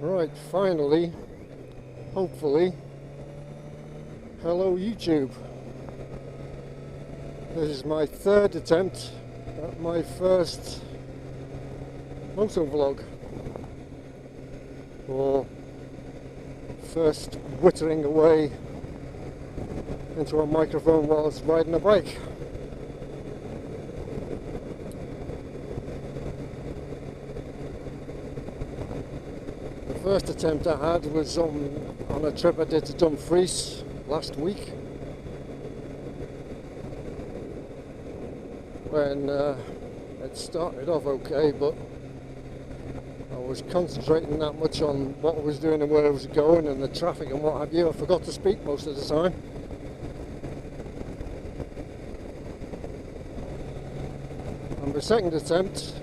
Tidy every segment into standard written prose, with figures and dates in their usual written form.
Right, finally, hopefully, hello YouTube. This is my third attempt at my first motovlog, or first whittering away into a microphone whilst riding a bike. The first attempt I had was on a trip I did to Dumfries last week, when it started off okay, but I was concentrating that much on what I was doing and where I was going and the traffic and what have you, I forgot to speak most of the time. And the second attempt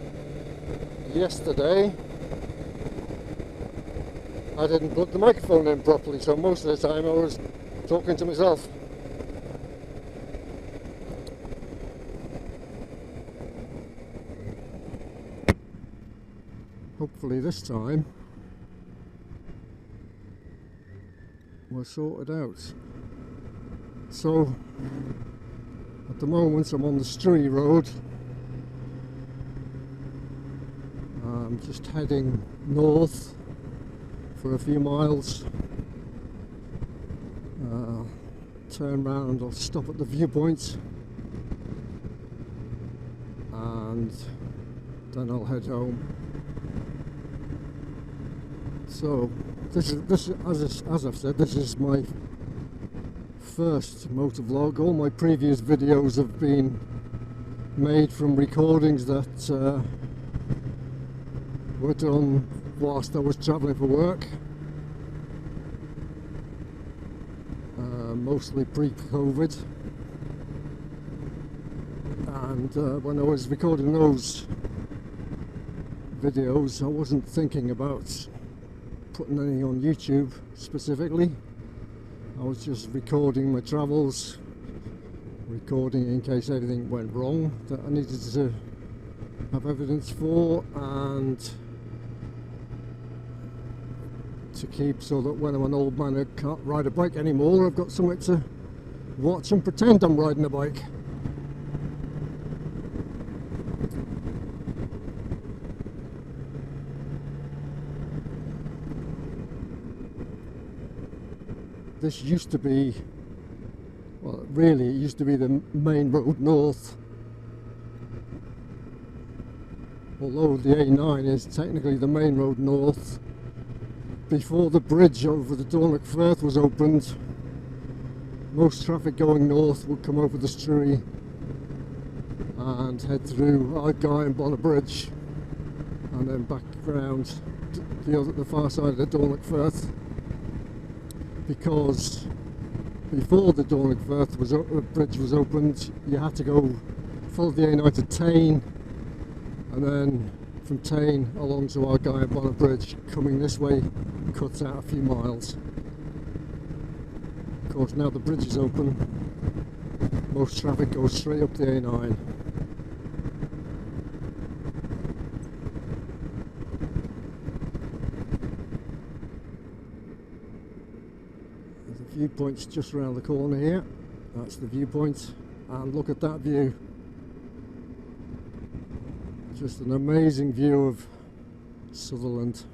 yesterday, I didn't plug the microphone in properly, so most of the time I was talking to myself. Hopefully this time we're sorted out. So at the moment I'm on the Struy Road. I'm just heading north for a few miles, turn round, I'll stop at the viewpoint and then I'll head home. So this is as I've said, this is my first motovlog. All my previous videos have been made from recordings that were done whilst I was travelling for work, mostly pre-COVID, and when I was recording those videos I wasn't thinking about putting anything on YouTube specifically. I was just recording my travels, recording in case anything went wrong that I needed to have evidence for, and to keep so that when I'm an old man who can't ride a bike anymore, I've got something to watch and pretend I'm riding a bike. This used to be, well really it used to be the main road north, although the A9 is technically the main road north. Before the bridge over the Dornoch Firth was opened, most traffic going north would come over the Struy and head through Ardguy and Bonner Bridge and then back round the far side of the Dornoch Firth, because before the Dornoch Firth bridge was opened you had to go follow the A9 to Tain, and then from Tain along to Ardguy and Bonner Bridge. Coming this way cuts out a few miles. Of course now the bridge is open, most traffic goes straight up the A9. There's a viewpoint just around the corner here. That's the viewpoint, and look at that view. Just an amazing view of Sutherland,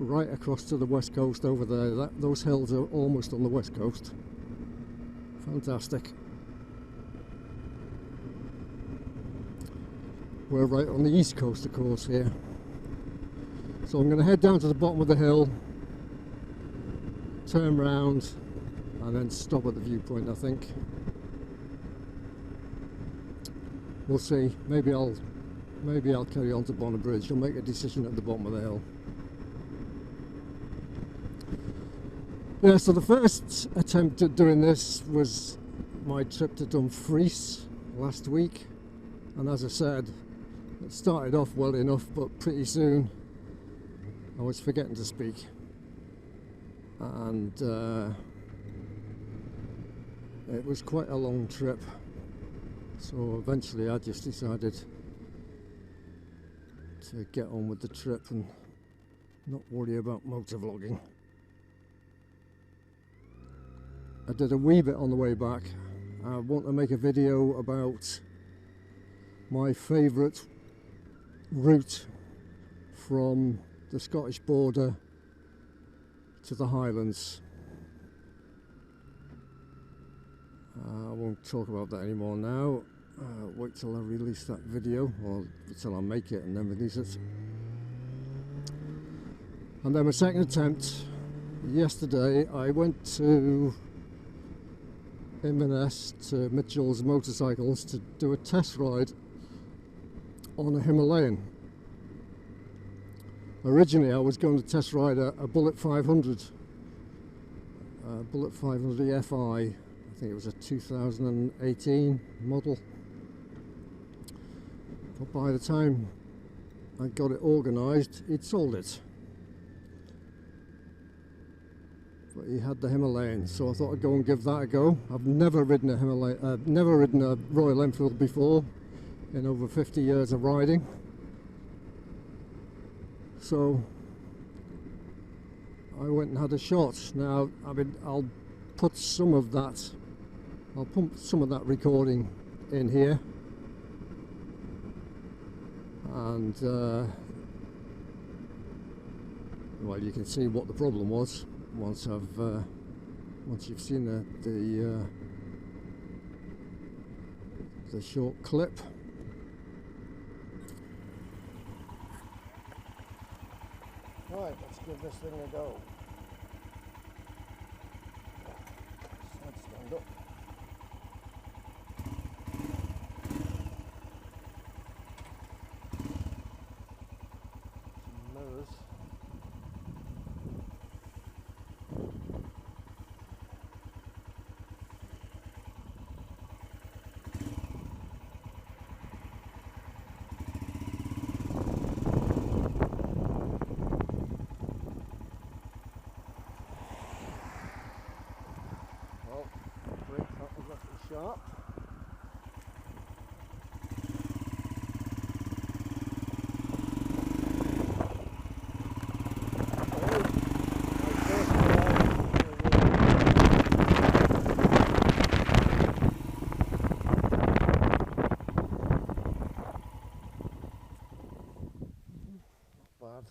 right across to the west coast over there. Those hills are almost on the west coast. Fantastic. We're right on the east coast, of course, here. So I'm going to head down to the bottom of the hill, turn round, and then stop at the viewpoint, I think. We'll see. Maybe I'll carry on to Bonner Bridge. I'll make a decision at the bottom of the hill. Yeah, so the first attempt at doing this was my trip to Dumfries last week, and as I said, it started off well enough, but pretty soon I was forgetting to speak, and it was quite a long trip, so eventually I just decided to get on with the trip and not worry about motovlogging. I did a wee bit on the way back. I want to make a video about my favourite route from the Scottish border to the Highlands. I won't talk about that anymore now. Wait till I release that video, or till I make it and then release it. And then my second attempt, yesterday I went to Inverness to Mitchell's Motorcycles to do a test ride on a Himalayan. Originally I was going to test ride a Bullet 500, Bullet 500 FI. I think it was a 2018 model. But by the time I got it organised, he'd sold it. But he had the Himalayan, so I thought I'd go and give that a go. I've never ridden a Himalayan, never ridden a Royal Enfield before in over 50 years of riding. So I went and had a shot. Now, I mean, I'll put some of that, I'll pump some of that recording in here, and well, you can see what the problem was once you've seen the short clip. Right, let's give this thing a go. Let's stand up. Some mirrors. Sharp. Bad.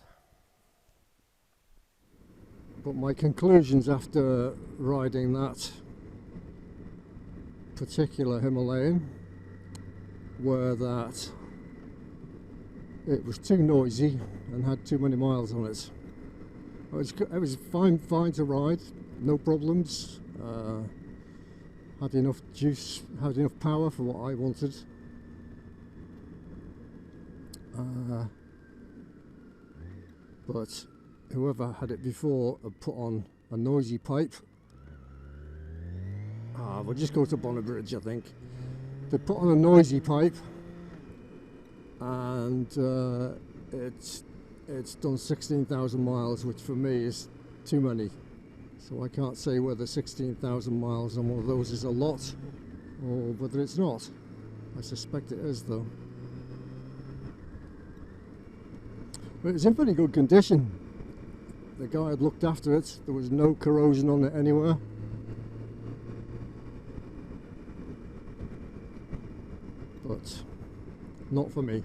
But my conclusions after riding that particular Himalayan were that it was too noisy and had too many miles on it. It was fine to ride, no problems. Had enough juice, had enough power for what I wanted. But whoever had it before had put on a noisy pipe. We'll just go to Bonner Bridge, I think. They put on a noisy pipe, and it's done 16,000 miles, which for me is too many. So I can't say whether 16,000 miles on one of those is a lot, or whether it's not. I suspect it is, though. But it's in pretty good condition. The guy had looked after it. There was no corrosion on it anywhere. But not for me.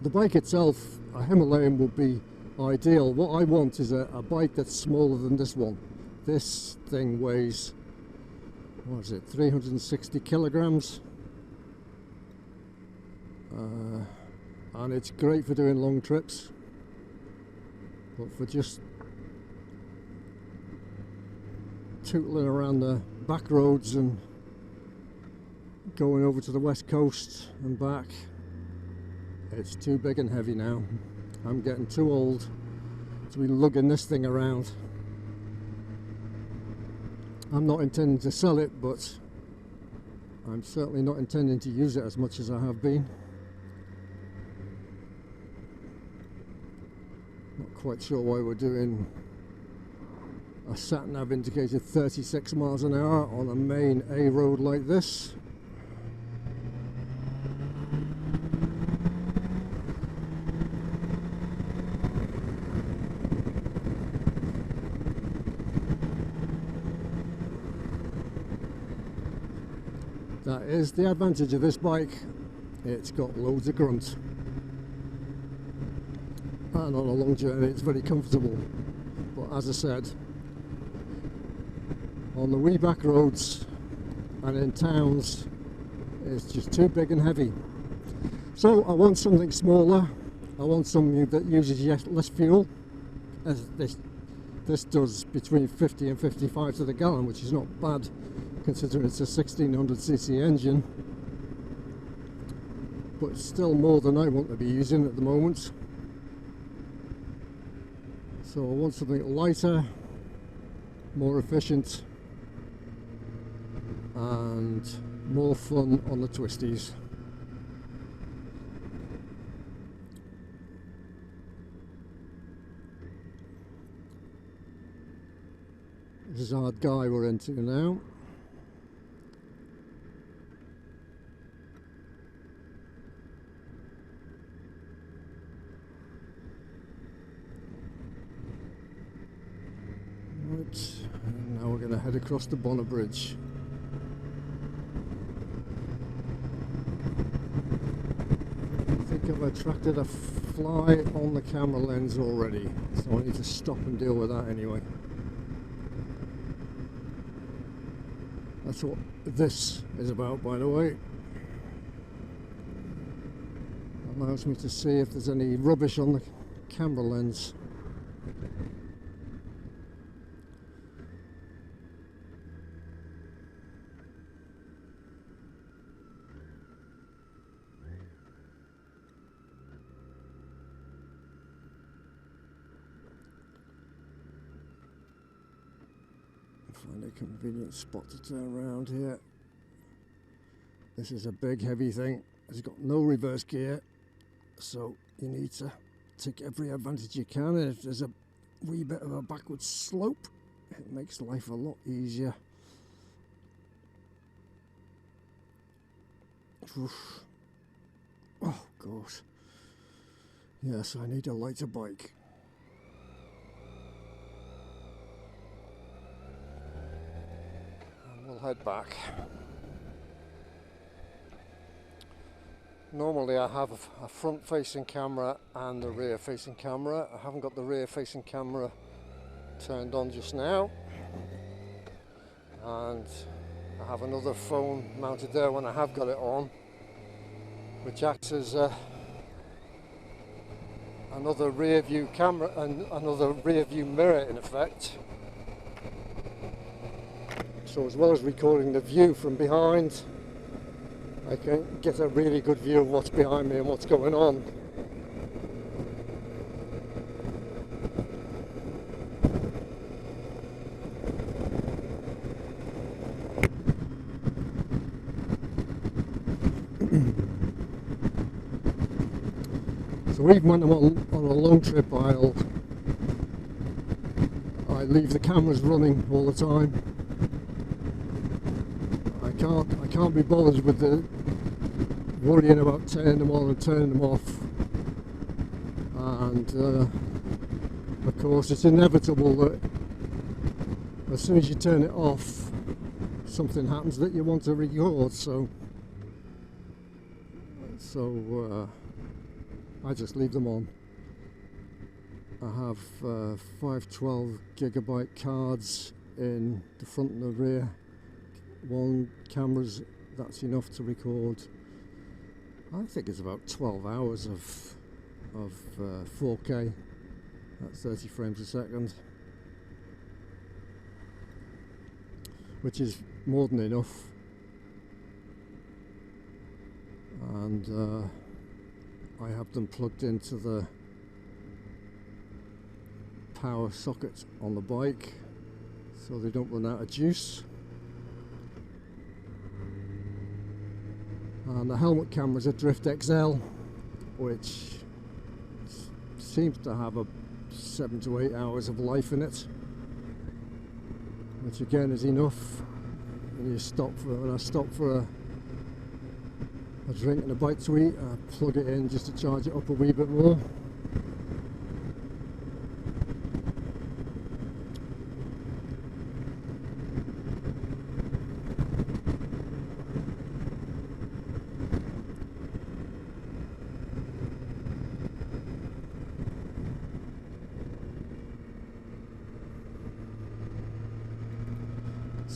The bike itself, a Himalayan, would be ideal. What I want is a bike that's smaller than this one. This thing weighs, what is it, 360 kilograms, and it's great for doing long trips, but for just tootling around the back roads and going over to the west coast and back, it's too big and heavy now. I'm getting too old to be lugging this thing around. I'm not intending to sell it, but I'm certainly not intending to use it as much as I have been. Not quite sure why we're doing a sat-nav indicated 36 miles an hour on a main A road like this. is the advantage of this bike. It's got loads of grunt, and on a long journey it's very comfortable. But as I said, on the wee back roads and in towns, it's just too big and heavy. So I want something smaller. I want something that uses less fuel, as this does between 50 and 55 to the gallon, which is not bad considering it's a 1600cc engine, but it's still more than I want to be using at the moment. So I want something lighter, more efficient, and more fun on the twisties. This is our guy we're into now. Right, and now we're going to head across the Bonner Bridge. I think I've attracted a fly on the camera lens already, so I need to stop and deal with that anyway. That's what this is about, by the way. Allows me to see if there's any rubbish on the camera lens. Find a convenient spot to turn around here. This is a big heavy thing. It's got no reverse gear, so you need to take every advantage you can, and if there's a wee bit of a backward slope, it makes life a lot easier. Oof. Oh god. Yes, I need a lighter bike. We'll head back. Normally I have a front facing camera and a rear facing camera. I haven't got the rear facing camera turned on just now, and I have another phone mounted there when I have got it on, which acts as another rear view camera and another rear view mirror in effect. So as well as recording the view from behind, I can get a really good view of what's behind me and what's going on. So even when I'm on a long trip, I leave the cameras running all the time. I can't be bothered with the worrying about turning them on and turning them off, and of course it's inevitable that as soon as you turn it off, something happens that you want to record. So I just leave them on. I have 512 gigabyte cards in the front and the rear. One camera's, that's enough to record, I think it's about 12 hours of 4K at 30 frames a second, which is more than enough. And I have them plugged into the power socket on the bike so they don't run out of juice. And the helmet camera is a Drift XL, which seems to have a 7 to 8 hours of life in it, which again is enough. When I stop for a drink and a bite to eat, I plug it in just to charge it up a wee bit more.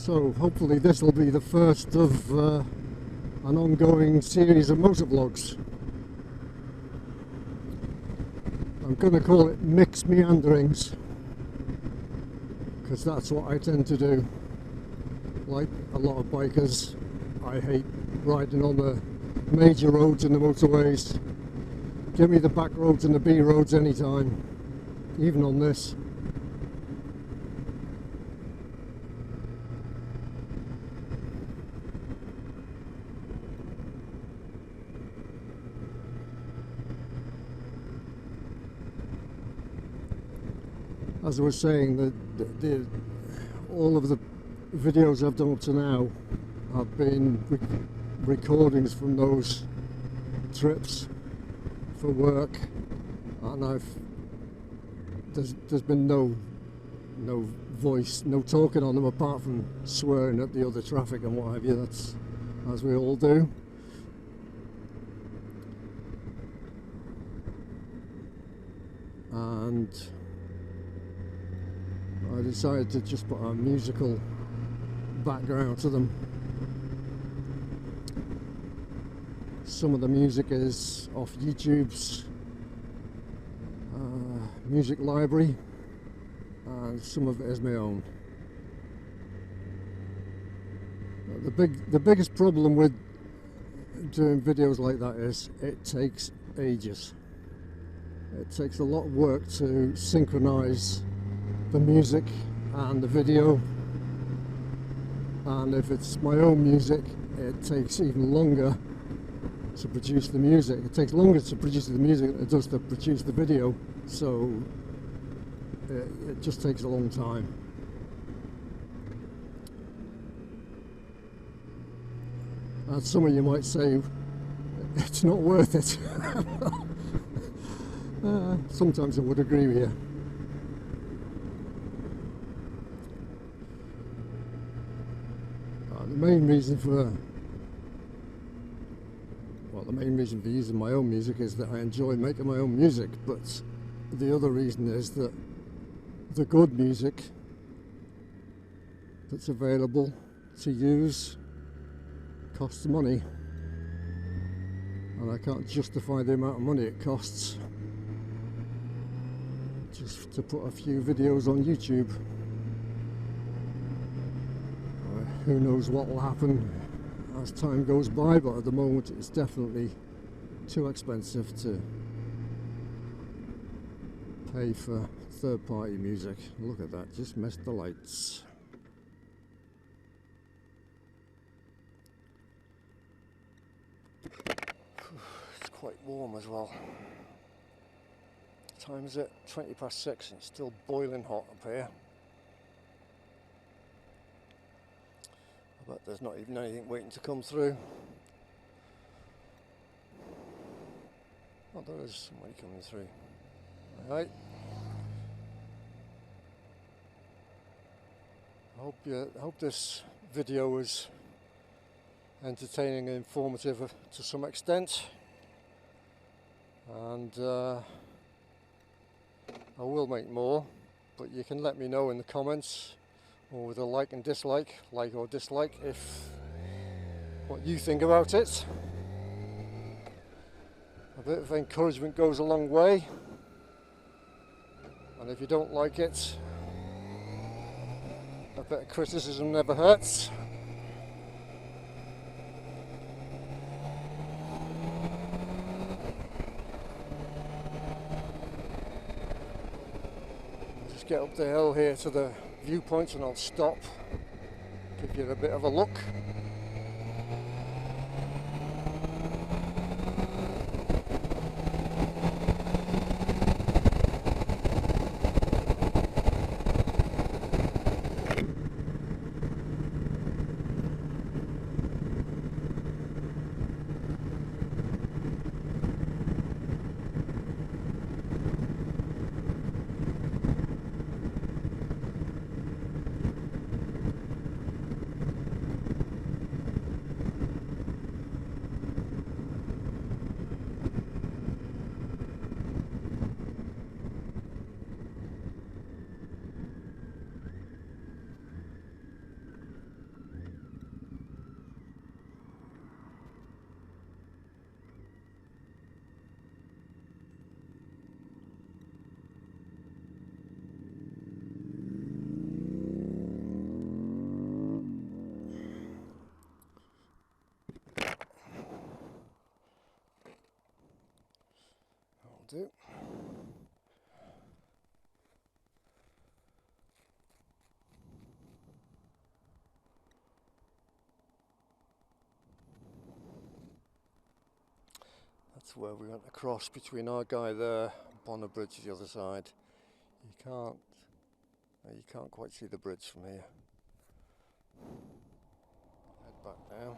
So hopefully this will be the first of an ongoing series of motovlogs. I'm going to call it Mick's Meanderings, because that's what I tend to do. Like a lot of bikers, I hate riding on the major roads and the motorways. Give me the back roads and the B roads anytime, even on this. As I was saying, all of the videos I've done up to now have been recordings from those trips for work, and there's been no voice, no talking on them apart from swearing at the other traffic and what have you. That's as we all do. And I decided to just put a musical background to them. Some of the music is off YouTube's music library, and some of it is my own. The biggest problem with doing videos like that is it takes ages. It takes a lot of work to synchronize the music and the video, and if it's my own music, it takes even longer to produce the music. It takes longer to produce the music than it does to produce the video, so it just takes a long time. And some of you might say it's not worth it. Sometimes I would agree with you. The main reason for using my own music is that I enjoy making my own music, but the other reason is that the good music that's available to use costs money, and I can't justify the amount of money it costs just to put a few videos on YouTube. Who knows what will happen as time goes by, but at the moment it's definitely too expensive to pay for third-party music. Look at that, just missed the lights. It's quite warm as well. What time is it? 20 past 6 and it's still boiling hot up here. But there's not even anything waiting to come through. Oh, there is somebody coming through. Alright. I hope this video is entertaining and informative to some extent. And I will make more, but you can let me know in the comments, or with a like and dislike, like or dislike, if what you think about it. A bit of encouragement goes a long way, and if you don't like it, a bit of criticism never hurts. I'll just get up the hill here to the viewpoint and I'll stop, give you a bit of a look. do. That's where we went across between our guy there and Bonner Bridge the other side. You can't quite see the bridge from here. Head back now.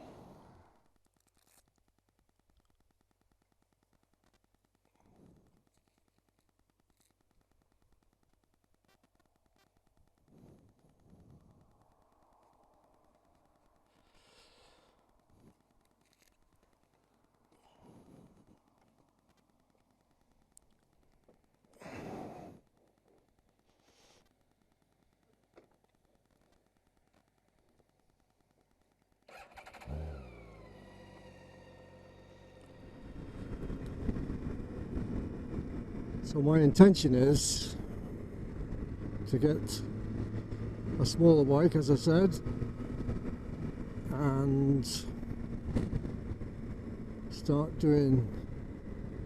So my intention is to get a smaller bike, as I said, and start doing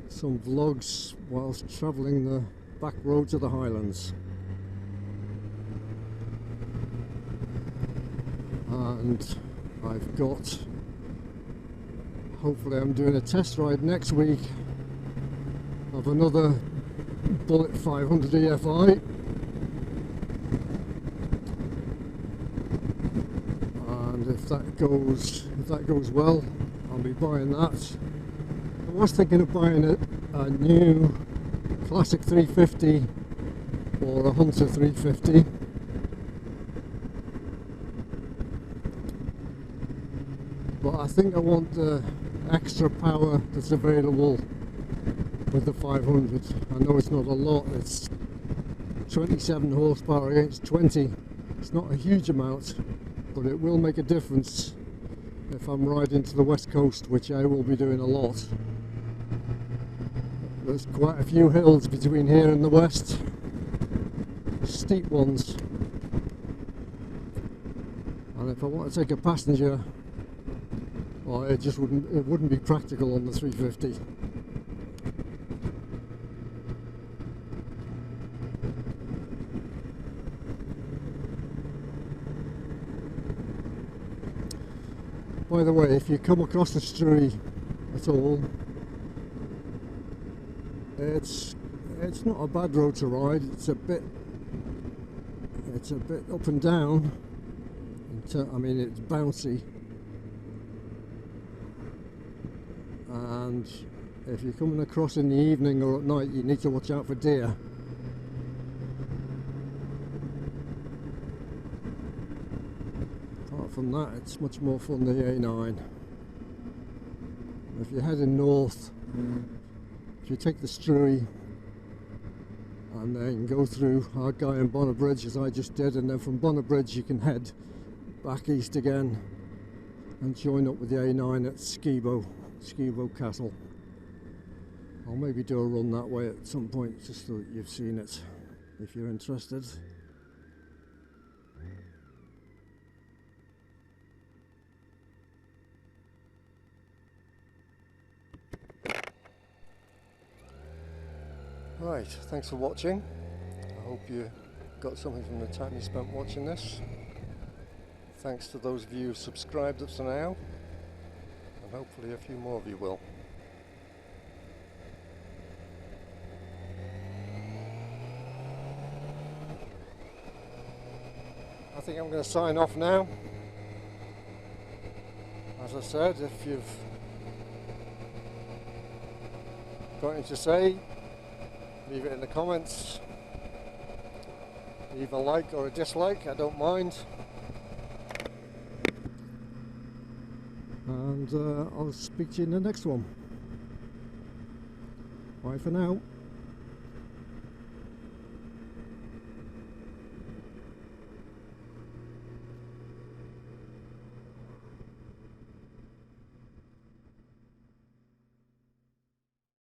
some vlogs whilst travelling the back roads of the Highlands. And I've got, hopefully I'm doing a test ride next week of another Bullet 500 EFI, and if that goes well, I'll be buying that. I was thinking of buying a new Classic 350 or a Hunter 350, but I think I want the extra power that's available with the 500. I know it's not a lot, it's 27 horsepower against 20. It's not a huge amount, but it will make a difference if I'm riding to the west coast, which I will be doing a lot. There's quite a few hills between here and the west, steep ones, and if I want to take a passenger, well, it wouldn't be practical on the 350. By the way, if you come across the Struy at all, it's not a bad road to ride. It's a bit up and down. I mean, it's bouncy, and if you're coming across in the evening or at night, you need to watch out for deer. From that, it's much more fun the A9. If you're heading north, if you take the Struy and then go through our guy in Bonner Bridge, as I just did, and then from Bonner Bridge you can head back east again and join up with the A9 at Skibo Castle. I'll maybe do a run that way at some point, just so that you've seen it, if you're interested. Right, thanks for watching. I hope you got something from the time you spent watching this. Thanks to those of you who subscribed up to now, and hopefully a few more of you will. I think I'm going to sign off now. As I said, if you've got anything to say, leave it in the comments. Leave a like or a dislike, I don't mind. And I'll speak to you in the next one. Bye for now.